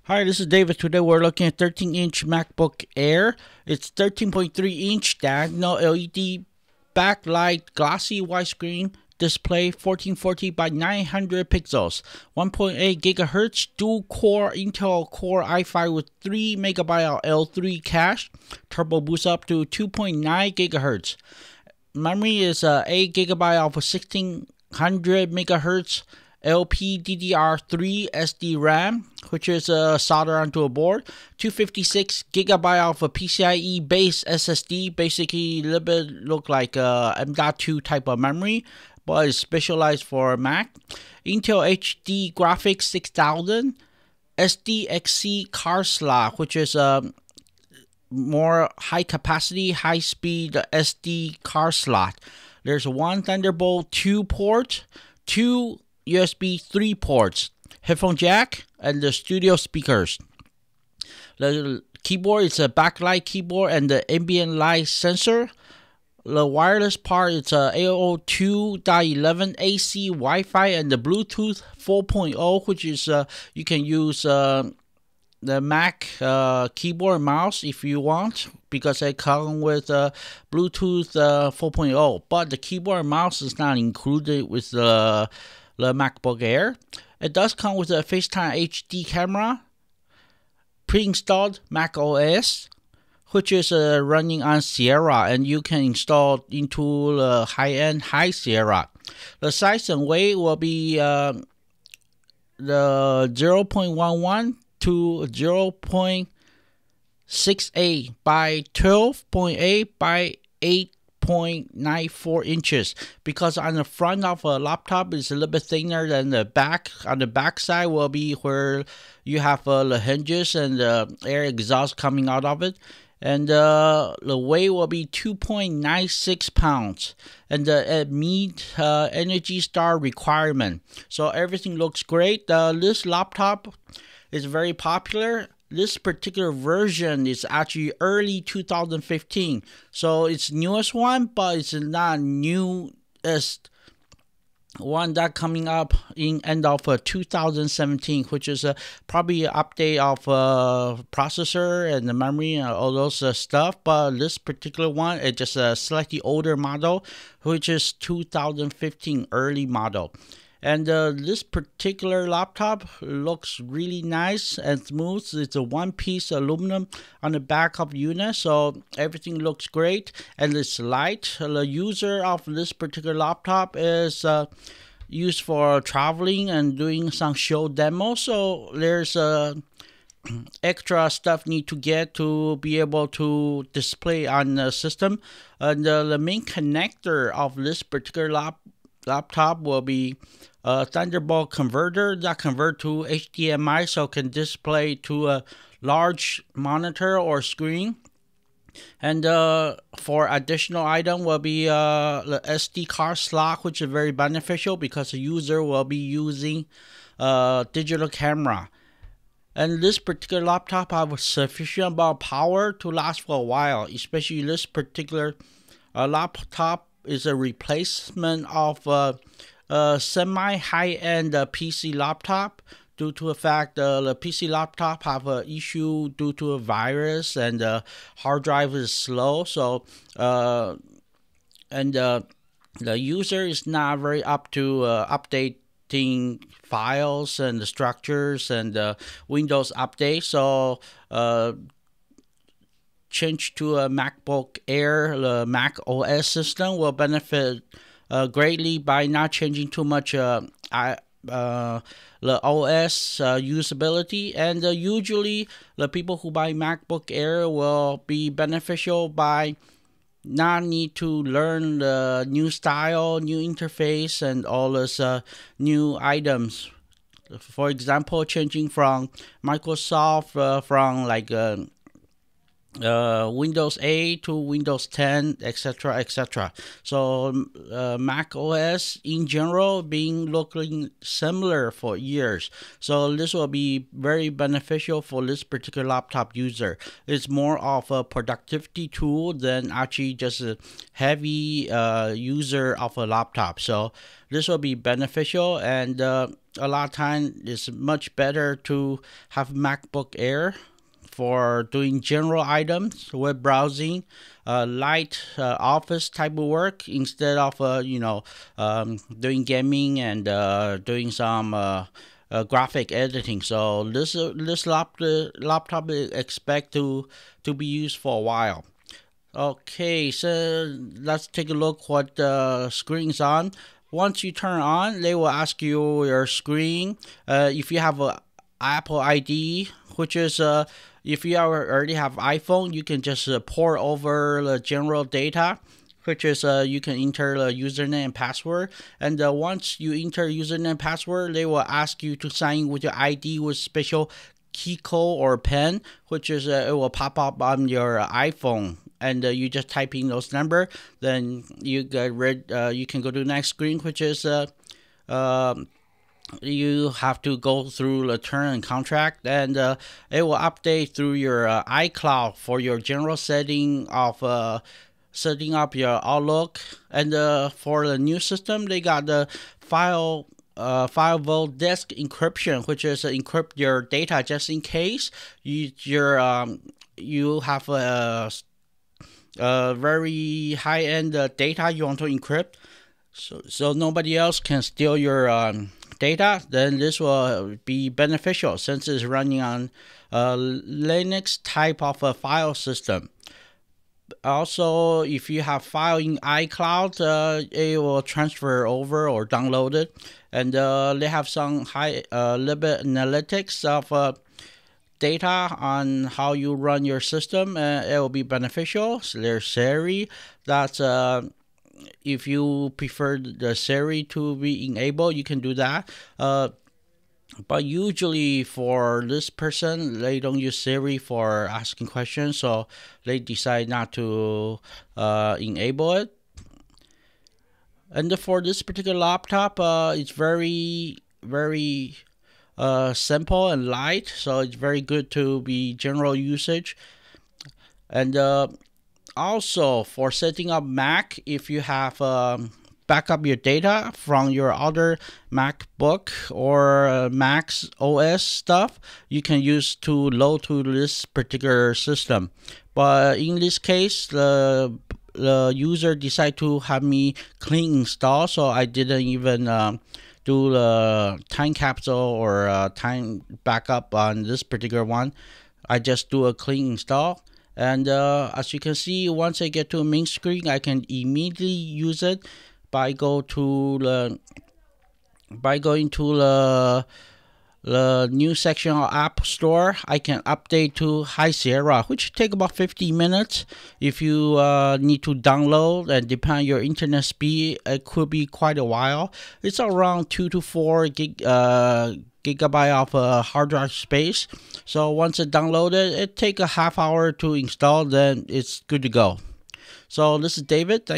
Hi, this is David. Today we're looking at 13-inch MacBook Air. It's 13.3-inch diagonal LED backlight glossy widescreen display, 1440 by 900 pixels, 1.8 GHz Dual-Core Intel Core i5 with 3 MB of L3 cache, turbo boost up to 2.9 GHz. Memory is 8 GB of 1600 MHz LPDDR3 SD RAM, which is soldered onto a board. 256 GB of a PCIe based SSD, basically a little bit look like a M.2 type of memory, but it's specialized for Mac. Intel HD Graphics 6000, SDXC Card slot, which is more high capacity, high speed SD card slot. There's one Thunderbolt 2 port, 2 USB 3 ports, headphone jack, and the studio speakers. The keyboard is a backlight keyboard and the ambient light sensor. The wireless part is a 802.11 AC Wi-Fi and the Bluetooth 4.0, which is you can use the Mac keyboard and mouse if you want, because they come with Bluetooth 4.0, but the keyboard and mouse is not included with the MacBook Air. It does come with a Facetime HD Camera, pre-installed Mac OS, which is running on Sierra, and you can install into the high-end High Sierra. The size and weight will be the 0.11 to 0.68 by 12.8 by 8.94 inches, because on the front of a laptop is a little bit thinner than the back. On the back side will be where you have the hinges and the air exhaust coming out of it, and the weight will be 2.96 pounds, and it meets Energy Star requirement. So everything looks great. This laptop is very popular. This particular version is actually early 2015, so it's newest one, but it's not newest one that coming up in end of 2017, which is probably an update of processor and the memory and all those stuff. But this particular one is just a slightly older model, which is 2015 early model. And this particular laptop looks really nice and smooth. It's a one-piece aluminum on the back of the unit, so everything looks great, and it's light. The user of this particular laptop is used for traveling and doing some show demos, so there's extra stuff need to get to be able to display on the system. And the main connector of this particular laptop will be a Thunderbolt converter that convert to HDMI, so it can display to a large monitor or screen. And for additional item will be the SD card slot, which is very beneficial because the user will be using digital camera. And this particular laptop have sufficient amount of power to last for a while. Especially this particular laptop is a replacement of semi-high-end PC laptop, due to the fact the PC laptop have an issue due to a virus and the hard drive is slow. So the user is not very up to updating files and the structures and Windows update. So change to a MacBook Air, the Mac OS system will benefit greatly by not changing too much the OS usability. And usually the people who buy MacBook Air will be beneficial by not need to learn the new style, new interface, and all this new items. For example, changing from Microsoft from like Windows 8 to Windows 10, etc., etc. So Mac OS in general being looking similar for years, so this will be very beneficial for this particular laptop user. It's more of a productivity tool than actually just a heavy user of a laptop, so this will be beneficial. And a lot of time it's much better to have MacBook Air for doing general items, web browsing, light office type of work, instead of doing gaming and doing some graphic editing. So this laptop is expect to be used for a while. Okay, so let's take a look what the screen's on. Once you turn on, they will ask you your screen. If you have a Apple ID, which is if you already have iPhone, you can just port over the general data, which is you can enter the username and password. And once you enter username and password, they will ask you to sign in with your ID with special key code or PIN, which is it will pop up on your iPhone. And you just type in those numbers, then you get you can go to the next screen, which is you have to go through the term and contract, and it will update through your iCloud for your general setting of setting up your Outlook. And for the new system, they got the file vault disk encryption, which is encrypt your data just in case you have a very high-end data you want to encrypt, so nobody else can steal your data. Then this will be beneficial since it's running on Linux type of a file system. Also, if you have file in iCloud, it will transfer over or download it, and they have some little bit analytics of data on how you run your system. It will be beneficial. So there's Siri. That's if you prefer the Siri to be enabled, you can do that. But usually for this person, they don't use Siri for asking questions, so they decide not to enable it. And for this particular laptop, it's very simple and light, so it's very good to be general usage. And also for setting up Mac, if you have back up your data from your other MacBook or Mac's OS stuff, you can use to load to this particular system. But in this case, the user decided to have me clean install, so I didn't even do the time capsule or time backup on this particular one. I just do a clean install, and as you can see, once I get to the main screen, I can immediately use it by going to the new section of App Store. I can update to High Sierra, which take about 50 minutes. If you need to download, and depending on your internet speed, it could be quite a while. It's around 2 to 4 gigabyte of hard drive space. So once it's downloaded, it takes a half hour to install, then it's good to go. So this is David. Thank